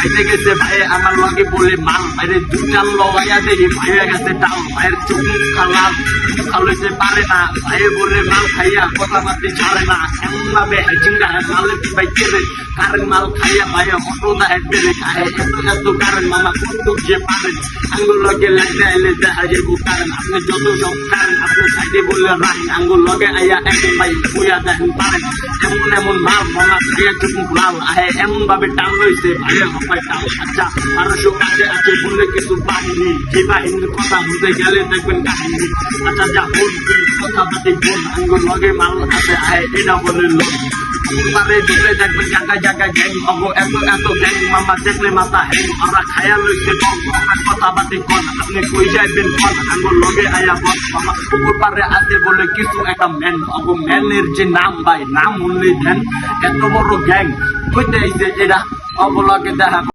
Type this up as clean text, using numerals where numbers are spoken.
খাইতে গেছে ভাই আমার লগে বলে মাল বাইরে দুটাল লগাইয়া দেখি ভাইয়া গেছে ডাল ভাইয়ের চোখ খালাম খাওয়াইতে পারে না ভাই বলে মাল খাইয়া কথা বার্তি ছাড়ে না এমন ভাবে চিন্তা মালে ভাই কেড়ে কারেন্ট মাল খাইয়া ভাইয়া অটো না বেড়ে খায় এত কারেন্ট মামা কত যে পারেন আঙ্গুল লগে লাগতে এলে দেখা যাবো কারেন্ট আপনি যত সব কারেন্ট আপনি সাইডে বললে রাখেন আঙ্গুল লগে আইয়া একদম ভাই বইয়া দেখেন পারেন এমন এমন মাল মামা খাইয়া চুকুক লাল আহে এমন ভাবে টান রয়েছে ভাইয়ের হপায় টান আচ্ছা 1200 কাছে আছে বললে কিছু বাহিনী যে বাহিনীর কথা বুঝতে গেলে দেখবেন কাহিনী আচ্ছা যা বল কথা পাতি বল আঙ্গুল লগে মাল আছে আহে এটা বলে লোক পারে দেখলে দেখবেন জায়গায় জায়গায় গ্যাং হবো এত এত গ্যাং মামা দেখলে মাথা হ্যাং আমরা খায়া লইছে কম আমরা কথা বাতি কন আপনি কই যাইবেন কন আঙ্গুল লগে আয়া বল মামা পুকুর পারে আছে বলে কিছু একটা ম্যান হবো ম্যানের যে নাম ভাই নাম উনলেই দেন এত বড় গ্যাং কইতে আইছে এরা অবলগে দেখা